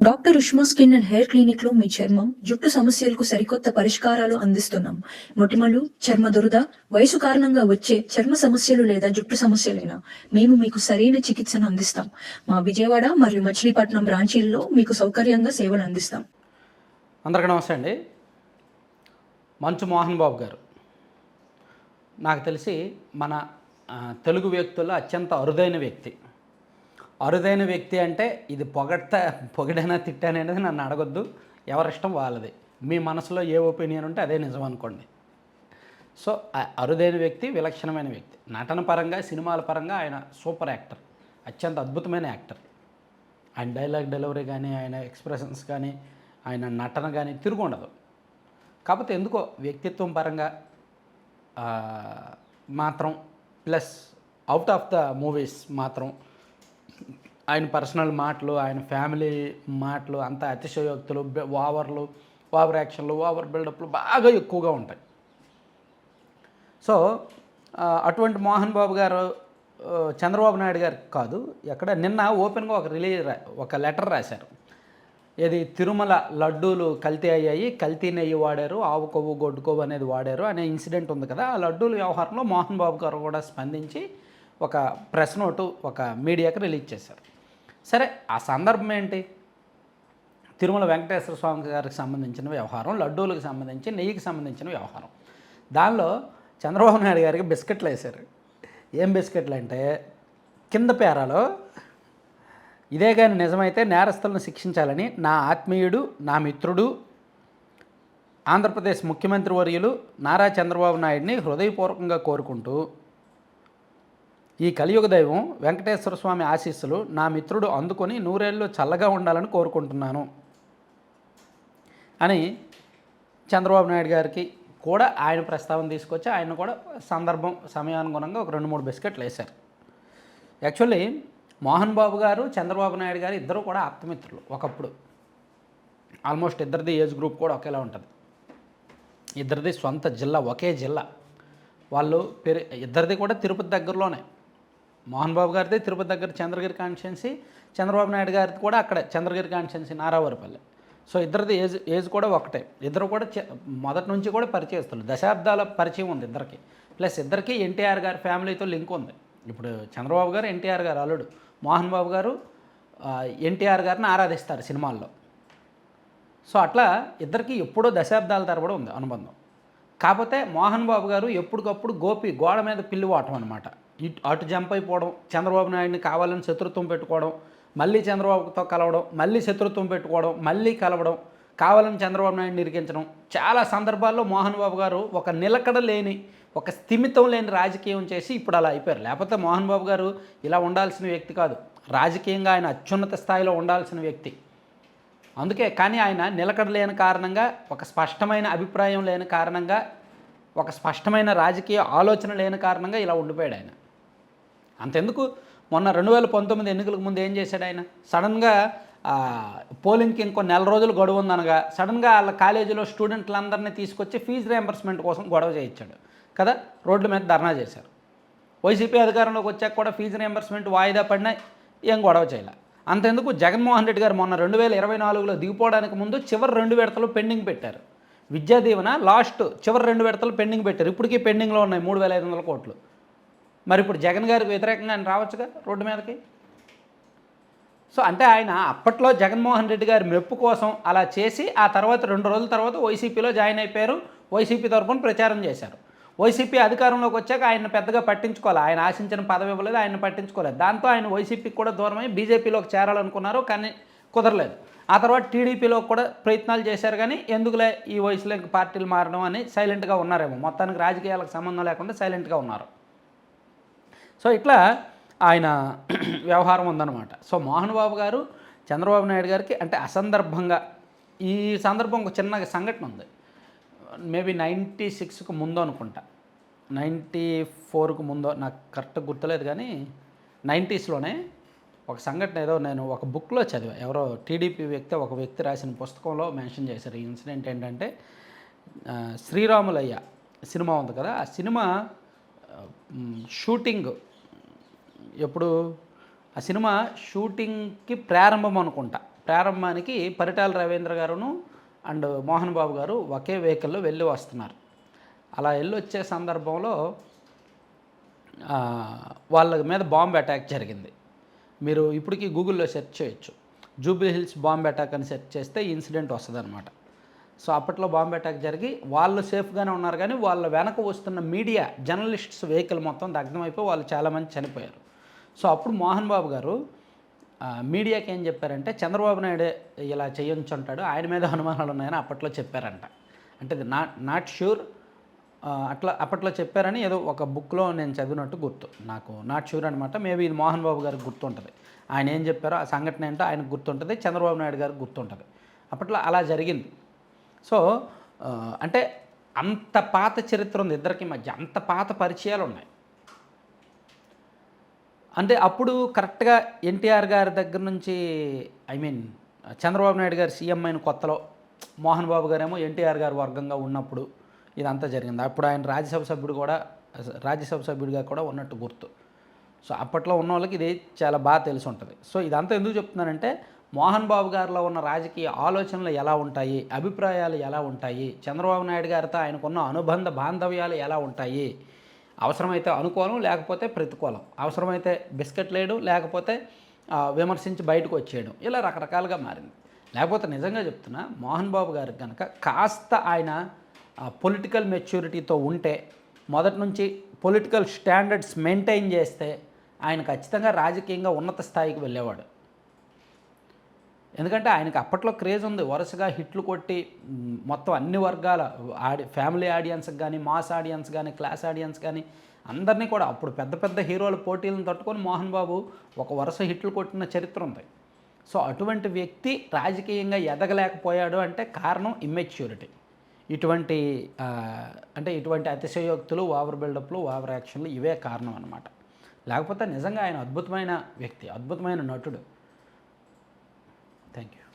Doctor Ushma skin and hair clinic లో మీ చర్మం జుట్టు సమస్యలకు సరికొత్త పరిష్కారాలు అందిస్తున్నాం. మొటిమలు, చర్మ దురద, వయసు కారణంగా వచ్చే చర్మ సమస్యలు లేదా జుట్టు సమస్యలైనా మేము మీకు సరైన చికిత్సను అందిస్తాం. మా విజయవాడ మరియు మచిలీపట్నం బ్రాంచీల్లో మీకు సౌకర్యంగా సేవలు అందిస్తాం. అందరికీ నమస్తే అండి. మంచు మోహన్ బాబు గారు నాకు తెలిసి మన తెలుగు వ్యక్తుల్లో అత్యంత అరుదైన వ్యక్తి అంటే ఇది పొగడైనా తిట్టానే అనేది నన్ను అడగొద్దు. ఎవరిష్టం వాళ్ళది. మీ మనసులో ఏ ఒపీనియన్ ఉంటే అదే నిజం అనుకోండి. సో అరుదైన వ్యక్తి, విలక్షణమైన వ్యక్తి. నటన పరంగా, సినిమాల పరంగా ఆయన సూపర్ యాక్టర్, అత్యంత అద్భుతమైన యాక్టర్. ఆయన డైలాగ్ డెలివరీ కానీ, ఆయన ఎక్స్ప్రెషన్స్ కానీ, ఆయన నటన కానీ తిరుగుండదు. కాకపోతే ఎందుకో వ్యక్తిత్వం పరంగా మాత్రం plus out of the movies మాత్రం ఆయన పర్సనల్ మాటలు, ఆయన ఫ్యామిలీ మాటలు అంతా అతిశయోక్తులు, ఓవర్ యాక్షన్లు, ఓవర్ బిల్డప్లు బాగా ఎక్కువగా ఉంటాయి. సో అటువంటి మోహన్ బాబు గారు చంద్రబాబు నాయుడు గారికి కాదు, నిన్న ఓపెన్గా ఒక లెటర్ రాశారు. ఇది తిరుమల లడ్డూలు కల్తీ అయ్యాయి, కల్తీ నెయ్యి వాడారు, ఆవు కొవ్వు గొడ్డు కొవ్వు అనేది వాడారు అనే ఇన్సిడెంట్ ఉంది కదా. ఆ లడ్డూల వ్యవహారంలో మోహన్ బాబు గారు కూడా స్పందించి ఒక ప్రెస్ నోటు ఒక మీడియాకి రిలీజ్ చేశారు. సరే, ఆ సందర్భం ఏంటి? తిరుమల వెంకటేశ్వర స్వామి గారికి సంబంధించిన వ్యవహారం, లడ్డూలకు సంబంధించి, నెయ్యికి సంబంధించిన వ్యవహారం. దానిలో చంద్రబాబు నాయుడు గారికి బిస్కెట్లు వేశారు. ఏం బిస్కెట్లు అంటే, కింద పేరాలో ఇదే కానీ నిజమైతే నేరస్తులను శిక్షించాలని నా ఆత్మీయుడు, నా మిత్రుడు, ఆంధ్రప్రదేశ్ ముఖ్యమంత్రి వర్యులు నారా చంద్రబాబు నాయుడిని హృదయపూర్వకంగా కోరుకుంటూ, ఈ కలియుగ దైవం వెంకటేశ్వర స్వామి ఆశీస్సులు నా మిత్రుడు అందుకొని నూరేళ్ళు చల్లగా ఉండాలని కోరుకుంటున్నాను అని చంద్రబాబు నాయుడు గారికి కూడా ఆయన ప్రస్తావన తీసుకొచ్చి ఆయన కూడా సమయానుగుణంగా ఒక 2-3 బిస్కెట్లు వేశారు. యాక్చువల్లీ మోహన్ బాబు గారు, చంద్రబాబు నాయుడు గారు ఇద్దరు కూడా ఆప్తమిత్రులు ఒకప్పుడు. ఆల్మోస్ట్ ఇద్దరిది ఏజ్ గ్రూప్ కూడా ఒకేలా ఉంటుంది. ఇద్దరిది సొంత జిల్లా, ఒకే జిల్లా. వాళ్ళు ఇద్దరిది కూడా తిరుపతి దగ్గరలోనే. మోహన్ బాబు గారిది తిరుపతి దగ్గర చంద్రగిరి కాన్స్టిట్యున్సీ, చంద్రబాబు నాయుడు గారిది కూడా అక్కడే చంద్రగిరి కాన్స్టిట్యున్సీ, నారావారిపల్లి. సో ఇద్దరిది ఏజ్ కూడా ఒకటే. ఇద్దరు కూడా మొదటి నుంచి కూడా పరిచయస్తులు, దశాబ్దాల పరిచయం ఉంది ఇద్దరికి. ప్లస్ ఇద్దరికి ఎన్టీఆర్ గారి ఫ్యామిలీతో లింక్ ఉంది. ఇప్పుడు చంద్రబాబు గారు ఎన్టీఆర్ గారు అల్లుడు, మోహన్ బాబు గారు ఎన్టీఆర్ గారిని ఆరాధిస్తారు సినిమాల్లో. సో అట్లా ఇద్దరికి ఎప్పుడో దశాబ్దాల తరబడి ఉంది అనుబంధం. కాకపోతే మోహన్ బాబు గారు ఎప్పటికప్పుడు గోడ మీద పిల్లి వాటం అనమాట. అటు జంప్ అయిపోవడం, చంద్రబాబు నాయుడిని కావాలని శత్రుత్వం పెట్టుకోవడం, మళ్ళీ చంద్రబాబుతో కలవడం, మళ్ళీ శత్రుత్వం పెట్టుకోవడం, మళ్ళీ కలవడం, కావాలని చంద్రబాబు నాయుడిని ఇరికించడం. చాలా సందర్భాల్లో మోహన్ బాబు గారు ఒక నిలకడ లేని, ఒక స్థిమితం లేని రాజకీయం చేసి ఇప్పుడు అలా అయిపోయారు. లేకపోతే మోహన్ బాబు గారు ఇలా ఉండాల్సిన వ్యక్తి కాదు. రాజకీయంగా ఆయన అత్యున్నత స్థాయిలో ఉండాల్సిన వ్యక్తి. అందుకే కానీ ఆయన నిలకడ లేని కారణంగా, ఒక స్పష్టమైన అభిప్రాయం లేని కారణంగా, ఒక స్పష్టమైన రాజకీయ ఆలోచన లేని కారణంగా ఇలా ఉండిపోయాడు ఆయన. అంతెందుకు, మొన్న 2019 ఎన్నికలకు ముందు ఏం చేశాడు ఆయన? సడన్గా పోలింగ్కి ఇంకో నెల రోజులు గడువు ఉందనగా సడన్గా వాళ్ళ కాలేజీలో స్టూడెంట్లందరినీ తీసుకొచ్చి ఫీజు రియంబర్స్మెంట్ కోసం గొడవ చేయించాడు కదా. రోడ్ల మీద ధర్నా చేశారు. వైసీపీ అధికారంలోకి వచ్చాక కూడా ఫీజు రియంబర్స్మెంట్ వాయిదా పడినా ఏం గొడవ చేయాలి. అంతెందుకు, జగన్మోహన్ రెడ్డి గారు మొన్న 2024లో దిగిపోవడానికి ముందు చివరి 2 విడతలు పెండింగ్ పెట్టారు. విద్యా దీవెన లాస్ట్ చివరి 2 విడతలు పెండింగ్ పెట్టారు. ఇప్పటికీ పెండింగ్లో ఉన్నాయి 3,500 కోట్లు. మరి ఇప్పుడు జగన్ గారికి వ్యతిరేకంగా ఆయన రావచ్చుగా రోడ్డు మీదకి. సో అంటే ఆయన అప్పట్లో జగన్మోహన్ రెడ్డి గారి మెప్పు కోసం అలా చేసి ఆ తర్వాత 2 రోజుల తర్వాత వైసీపీలో జాయిన్ అయిపోయారు. వైసీపీ తరఫున ప్రచారం చేశారు. వైసీపీ అధికారంలోకి వచ్చాక ఆయన పెద్దగా పట్టించుకోవాలి. ఆయన ఆశించిన పదవి ఇవ్వలేదు, ఆయన పట్టించుకోలేదు. దాంతో ఆయన వైసీపీకి కూడా దూరమై బీజేపీలోకి చేరాలనుకున్నారు, కానీ కుదరలేదు. ఆ తర్వాత టీడీపీలో కూడా ప్రయత్నాలు చేశారు, కానీ ఎందుకులే ఈ వయసులో ఇంక పార్టీలు మారడం అని సైలెంట్గా ఉన్నారేమో. మొత్తానికి రాజకీయాలకు సంబంధం లేకుండా సైలెంట్గా ఉన్నారు. సో ఇట్లా ఆయన వ్యవహారం ఉందన్నమాట. సో మోహన్ బాబు గారు చంద్రబాబు నాయుడు గారికి అంటే అసందర్భంగా, ఈ సందర్భం ఒక చిన్న సంఘటన ఉంది. మేబీ 96కు ముందో అనుకుంటా, 94కు ముందో, నాకు కరెక్ట్గా గుర్తులేదు, కానీ 90స్లోనే ఒక సంఘటన ఏదో నేను ఒక బుక్లో చదివా. ఎవరో టీడీపీ ఒక వ్యక్తి రాసిన పుస్తకంలో మెన్షన్ చేశారు. ఈ ఇన్సిడెంట్ ఏంటంటే, శ్రీరాములయ్య సినిమా ఉంది కదా, ఆ సినిమా షూటింగ్ ఎప్పుడు, ఆ సినిమా షూటింగ్కి ప్రారంభం అనుకుంటా, ప్రారంభానికి పరిటాల రవీంద్ర గారును అండ్ మోహన్ బాబు గారు ఒకే వెహికల్లో వెళ్ళి వస్తున్నారు. అలా వెళ్ళి వచ్చే సందర్భంలో వాళ్ళ మీద బాంబ్ అటాక్ జరిగింది. మీరు ఇప్పటికీ గూగుల్లో సెర్చ్ చేయొచ్చు. జూబ్లీ హిల్స్ బాంబ్ అటాక్ అని సెర్చ్ చేస్తే ఈ ఇన్సిడెంట్ వస్తుందన్నమాట. సో అప్పట్లో బాంబ్ అటాక్ జరిగి వాళ్ళు సేఫ్గానే ఉన్నారు, కానీ వాళ్ళ వెనక వస్తున్న మీడియా జర్నలిస్ట్స్ వెహికల్ మొత్తం దగ్ధమైపోయి వాళ్ళు చాలామంది చనిపోయారు. సో అప్పుడు మోహన్ బాబు గారు మీడియాకి ఏం చెప్పారంటే, చంద్రబాబు నాయుడు ఇలా చేయొచ్చుంటాడు, ఆయన మీద అనుమానాలు ఉన్నాయని అప్పట్లో చెప్పారంట. అంటే ఇది నాట్ ష్యూర్, అట్లా అప్పట్లో చెప్పారని ఏదో ఒక బుక్లో నేను చదివినట్టు గుర్తు. నాకు నాట్ ష్యూర్ అనమాట. మేబీ ఇది మోహన్ బాబు గారికి గుర్తుంటుంది. ఆయన ఏం చెప్పారో ఆ సంఘటన ఏంటో ఆయనకు గుర్తుంటుంది, చంద్రబాబు నాయుడు గారికి గుర్తుంటుంది. అప్పట్లో అలా జరిగింది. సో అంటే అంత పాత చరిత్ర ఉంది ఇద్దరికి మధ్య, అంత పాత పరిచయాలు ఉన్నాయి. అంటే అప్పుడు కరెక్ట్గా ఎన్టీఆర్ గారి దగ్గర నుంచి చంద్రబాబు నాయుడు గారు సీఎం అయిన కొత్తలో మోహన్ బాబు గారేమో ఎన్టీఆర్ గారు వర్గంగా ఉన్నప్పుడు ఇదంతా జరిగింది. అప్పుడు ఆయన రాజ్యసభ సభ్యుడిగా కూడా ఉన్నట్టు గుర్తు. సో అప్పట్లో ఉన్న వాళ్ళకి ఇది చాలా బాగా తెలిసి ఉంటుంది. సో ఇదంతా ఎందుకు చెప్తున్నానంటే, మోహన్ బాబు గారిలో ఉన్న రాజకీయ ఆలోచనలు ఎలా ఉంటాయి, అభిప్రాయాలు ఎలా ఉంటాయి, చంద్రబాబు నాయుడు గారితో ఆయనకున్న అనుబంధ బాంధవ్యాలు ఎలా ఉంటాయి, అవసరమైతే అనుకూలం లేకపోతే ప్రతికూలం, అవసరమైతే బిస్కెట్ లేయడం లేకపోతే విమర్శించి బయటకు వచ్చేయడం, ఇలా రకరకాలుగా మారింది. లేకపోతే నిజంగా చెప్తున్నా, మోహన్ బాబు గారికి కనుక కాస్త ఆయన పొలిటికల్ మెచ్యూరిటీతో ఉంటే, మొదటి నుంచి పొలిటికల్ స్టాండర్డ్స్ మెయింటైన్ చేస్తే ఆయన ఖచ్చితంగా రాజకీయంగా ఉన్నత స్థాయికి వెళ్ళేవాడు. ఎందుకంటే ఆయనకి అప్పట్లో క్రేజ్ ఉంది, వరుసగా హిట్లు కొట్టి మొత్తం అన్ని వర్గాల ఫ్యామిలీ ఆడియన్స్కి కానీ, మాస్ ఆడియన్స్ కానీ, క్లాస్ ఆడియన్స్ కానీ అందరినీ కూడా అప్పుడు పెద్ద పెద్ద హీరోల పోటీలను తట్టుకొని మోహన్ బాబు ఒక వరుస హిట్లు కొట్టిన చరిత్ర ఉంది. సో అటువంటి వ్యక్తి రాజకీయంగా ఎదగలేకపోయాడు అంటే కారణం ఇమ్మెచ్యూరిటీ. ఇటువంటి అతిశయోక్తులు, ఓవర్ బిల్డప్లు, ఓవర్ యాక్షన్లు ఇవే కారణం అన్నమాట. లేకపోతే నిజంగా ఆయన అద్భుతమైన వ్యక్తి, అద్భుతమైన నటుడు. Thank you.